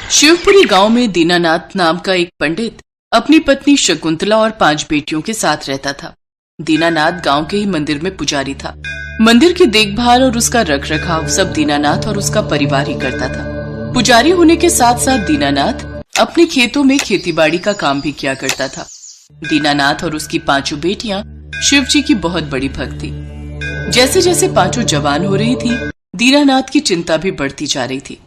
शिवपुरी गांव में दीनानाथ नाम का एक पंडित अपनी पत्नी शकुंतला और 5 बेटियों के साथ रहता था। दीनानाथ गांव के ही मंदिर में पुजारी था। मंदिर की देखभाल और उसका रखरखाव सब दीनानाथ और उसका परिवार ही करता था। पुजारी होने के साथ साथ दीनानाथ अपने खेतों में खेतीबाड़ी का काम भी किया करता था। दीनानाथ और उसकी 5 बेटियां शिव जी की बहुत बड़ी भक्त थी। जैसे जैसे 5 जवान हो रही थी, दीनानाथ की चिंता भी बढ़ती जा रही थी।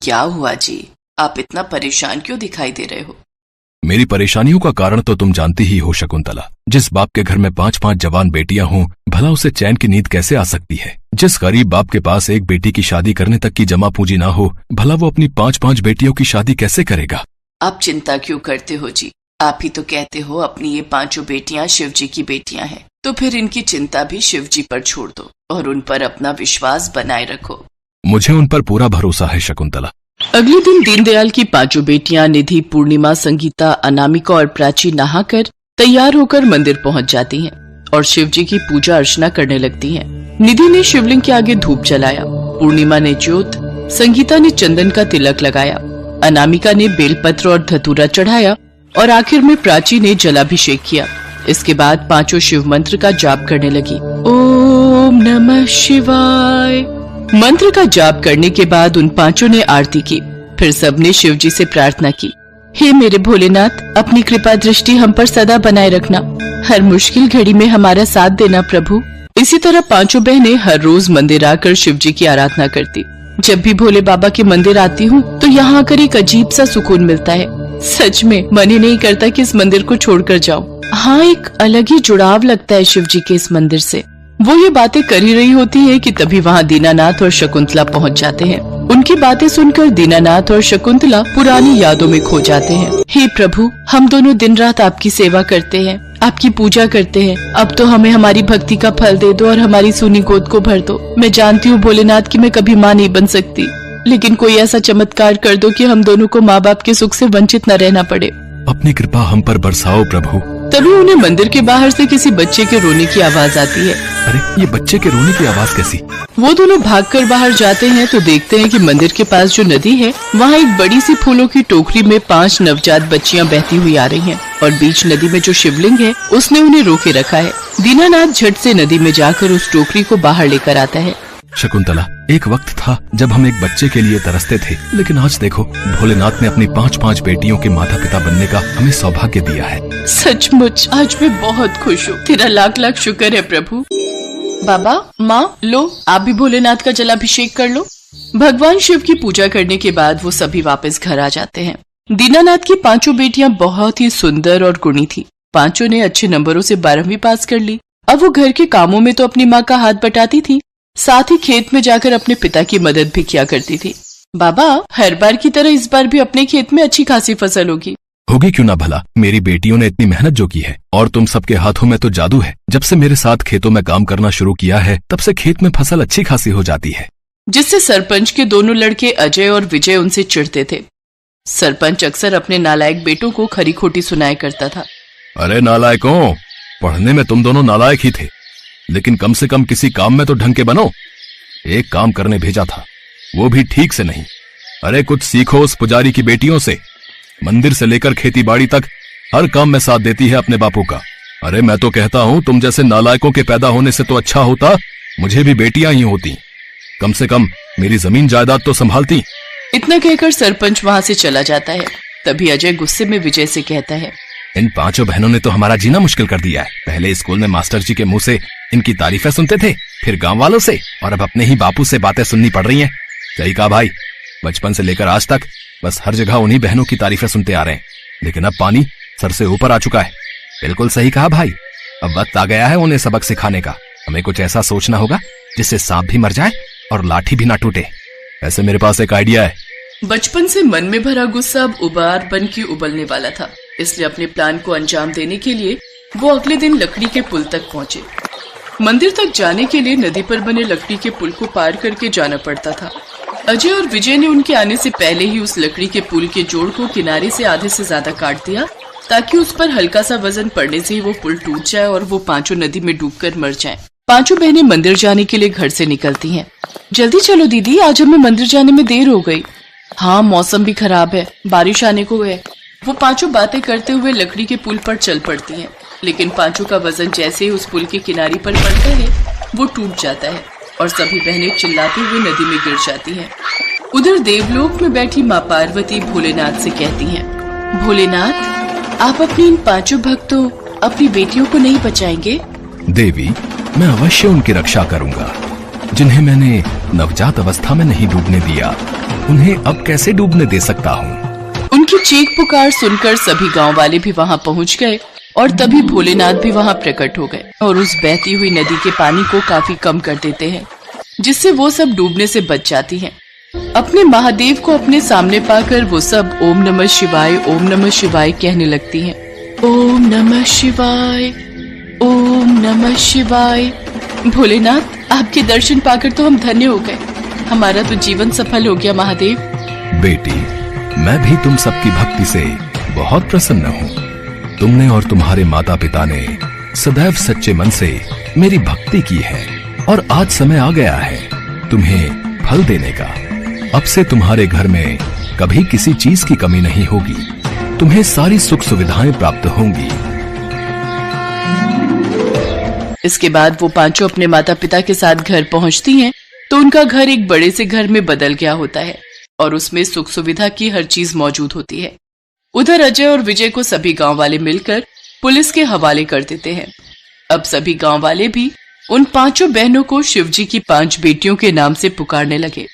क्या हुआ जी, आप इतना परेशान क्यों दिखाई दे रहे हो? मेरी परेशानियों का कारण तो तुम जानती ही हो शकुंतला। जिस बाप के घर में 5-5 जवान बेटियां हों, भला उसे चैन की नींद कैसे आ सकती है? जिस गरीब बाप के पास एक बेटी की शादी करने तक की जमा पूंजी ना हो, भला वो अपनी 5-5 बेटियों की शादी कैसे करेगा? आप चिंता क्यों करते हो जी? आप ही तो कहते हो अपनी ये 5 बेटियां शिव जी की बेटियां हैं, तो फिर इनकी चिंता भी शिव जी पर छोड़ दो और उन पर अपना विश्वास बनाए रखो। मुझे उन पर पूरा भरोसा है शकुंतला। अगले दिन दीनदयाल की 5 बेटियां निधि, पूर्णिमा, संगीता, अनामिका और प्राची नहाकर तैयार होकर मंदिर पहुंच जाती हैं और शिव जी की पूजा अर्चना करने लगती हैं। निधि ने शिवलिंग के आगे धूप जलाया, पूर्णिमा ने ज्योत, संगीता ने चंदन का तिलक लगाया, अनामिका ने बेलपत्र और धतूरा चढ़ाया और आखिर में प्राची ने जलाभिषेक किया। इसके बाद 5 शिव मंत्र का जाप करने लगी। ओम नमः शिवाय मंत्र का जाप करने के बाद उन 5 ने आरती की। फिर सबने शिव जी से प्रार्थना की, हे मेरे भोलेनाथ, अपनी कृपा दृष्टि हम पर सदा बनाए रखना, हर मुश्किल घड़ी में हमारा साथ देना प्रभु। इसी तरह 5 बहनें हर रोज मंदिर आकर शिव जी की आराधना करती। जब भी भोले बाबा के मंदिर आती हूँ तो यहाँ आकर एक अजीब सा सुकून मिलता है। सच में मन ही नहीं करता कि इस मंदिर को छोड़कर जाऊं। हाँ, एक अलग ही जुड़ाव लगता है शिव जी के इस मंदिर से। वो ये बातें कर ही रही होती है कि तभी वहाँ दीनानाथ और शकुंतला पहुँच जाते हैं। उनकी बातें सुनकर दीनानाथ और शकुंतला पुरानी यादों में खो जाते हैं। हे प्रभु, हम दोनों दिन रात आपकी सेवा करते हैं, आपकी पूजा करते हैं। अब तो हमें हमारी भक्ति का फल दे दो और हमारी सूनी गोद को भर दो। मैं जानती हूँ भोलेनाथ कि मैं कभी माँ नहीं बन सकती, लेकिन कोई ऐसा चमत्कार कर दो कि हम दोनों को माँ बाप के सुख से वंचित न रहना पड़े। अपनी कृपा हम पर बरसाओ प्रभु। तभी उन्हें मंदिर के बाहर से किसी बच्चे के रोने की आवाज आती है। अरे, ये बच्चे के रोने की आवाज कैसी? वो दोनों भागकर बाहर जाते हैं तो देखते हैं कि मंदिर के पास जो नदी है, वहाँ एक बड़ी सी फूलों की टोकरी में 5 नवजात बच्चियां बहती हुई आ रही हैं और बीच नदी में जो शिवलिंग है उसने उन्हें रोके रखा है। दीनानाथ झट से नदी में जाकर उस टोकरी को बाहर लेकर आता है। शकुंतला, एक वक्त था जब हम एक बच्चे के लिए तरसते थे, लेकिन आज देखो भोलेनाथ ने अपनी 5-5 बेटियों के माता पिता बनने का हमें सौभाग्य दिया है। सचमुच आज मैं बहुत खुश हूँ। तेरा लाख लाख शुक्र है प्रभु। बाबा, माँ, लो आप भी भोलेनाथ का जलाभिषेक कर लो। भगवान शिव की पूजा करने के बाद वो सभी वापस घर आ जाते हैं। दीनानाथ की 5 बेटियां बहुत ही सुंदर और गुणी थी। 5 ने अच्छे नंबरों से 12वीं पास कर ली। अब वो घर के कामों में तो अपनी माँ का हाथ बटाती थी, साथ ही खेत में जाकर अपने पिता की मदद भी किया करती थी। बाबा, हर बार की तरह इस बार भी अपने खेत में अच्छी खासी फसल होगी। होगी क्यों ना भला, मेरी बेटियों ने इतनी मेहनत जो की है, और तुम सबके हाथों में तो जादू है। जब से मेरे साथ खेतों में काम करना शुरू किया है, तब से खेत में फसल अच्छी खासी हो जाती है। जिससे सरपंच के दोनों लड़के अजय और विजय उनसे चिढ़ते थे। सरपंच अक्सर अपने नालायक बेटों को खरी खोटी सुनाया करता था। अरे नालायकों, पढ़ने में तुम दोनों नालायक ही थे, लेकिन कम से कम किसी काम में तो ढंग के बनो। एक काम करने भेजा था, वो भी ठीक से नहीं। अरे कुछ सीखो उस पुजारी की बेटियों से। मंदिर से लेकर खेती बाड़ी तक हर काम में साथ देती है अपने बापू का। अरे मैं तो कहता हूँ तुम जैसे नालायकों के पैदा होने से तो अच्छा होता मुझे भी बेटियां ही होती, कम से कम मेरी जमीन जायदाद तो संभालती। इतना कहकर सरपंच वहाँ से चला जाता है। तभी अजय गुस्से में विजय से कहता है, इन 5 बहनों ने तो हमारा जीना मुश्किल कर दिया है। पहले स्कूल में मास्टर जी के मुंह से इनकी तारीफें सुनते थे, फिर गांव वालों से, और अब अपने ही बापू से बातें सुननी पड़ रही हैं। सही कहा भाई, बचपन से लेकर आज तक बस हर जगह उन्हीं बहनों की तारीफें सुनते आ रहे हैं, लेकिन अब पानी सर से ऊपर आ चुका है। बिल्कुल सही कहा भाई, अब वक्त आ गया है उन्हें सबक सिखाने का। हमें कुछ ऐसा सोचना होगा जिससे सांप भी मर जाए और लाठी भी ना टूटे। ऐसे मेरे पास एक आइडिया है। बचपन से मन में भरा गुस्सा अब उबार बन के उबलने वाला था, इसलिए अपने प्लान को अंजाम देने के लिए वो अगले दिन लकड़ी के पुल तक पहुँचे। मंदिर तक जाने के लिए नदी पर बने लकड़ी के पुल को पार करके जाना पड़ता था। अजय और विजय ने उनके आने से पहले ही उस लकड़ी के पुल के जोड़ को किनारे से आधे से ज्यादा काट दिया, ताकि उस पर हल्का सा वजन पड़ने से ही वो पुल टूट जाए और वो 5 नदी में डूबकर मर जाएं। 5 बहनें मंदिर जाने के लिए घर से निकलती हैं। जल्दी चलो दीदी, आज हमें मंदिर जाने में देर हो गई। हाँ, मौसम भी खराब है, बारिश आने को है। वो पांचों बातें करते हुए लकड़ी के पुल पर चल पड़ती हैं, लेकिन पांचों का वजन जैसे ही उस पुल के किनारे पर पड़ता है वो टूट जाता है और सभी बहनें चिल्लाती हुई नदी में गिर जाती हैं। उधर देवलोक में बैठी माँ पार्वती भोलेनाथ से कहती हैं, भोलेनाथ, आप अपनी इन पांचों भक्तों, अपनी बेटियों को नहीं बचाएंगे? देवी, मैं अवश्य उनकी रक्षा करूंगा। जिन्हें मैंने नवजात अवस्था में नहीं डूबने दिया, उन्हें अब कैसे डूबने दे सकता हूँ? उनकी चीख पुकार सुनकर सभी गांव वाले भी वहां पहुंच गए और तभी भोलेनाथ भी वहां प्रकट हो गए और उस बहती हुई नदी के पानी को काफी कम कर देते हैं, जिससे वो सब डूबने से बच जाती हैं। अपने महादेव को अपने सामने पाकर वो सब ओम नमः शिवाय कहने लगती हैं। ओम नमः शिवाय, ओम नमः शिवाय। भोलेनाथ, आपके दर्शन पाकर तो हम धन्य हो गए। हमारा तो जीवन सफल हो गया महादेव। बेटी, मैं भी तुम सबकी भक्ति से बहुत प्रसन्न हूँ। तुमने और तुम्हारे माता पिता ने सदैव सच्चे मन से मेरी भक्ति की है और आज समय आ गया है तुम्हें फल देने का। अब से तुम्हारे घर में कभी किसी चीज की कमी नहीं होगी। तुम्हें सारी सुख सुविधाएं प्राप्त होंगी। इसके बाद वो पांचों अपने माता पिता के साथ घर पहुंचती हैं, तो उनका घर एक बड़े से घर में बदल गया होता है और उसमें सुख सुविधा की हर चीज मौजूद होती है। उधर अजय और विजय को सभी गांव वाले मिलकर पुलिस के हवाले कर देते हैं। अब सभी गांव वाले भी उन पांचों बहनों को शिवजी की 5 बेटियों के नाम से पुकारने लगे।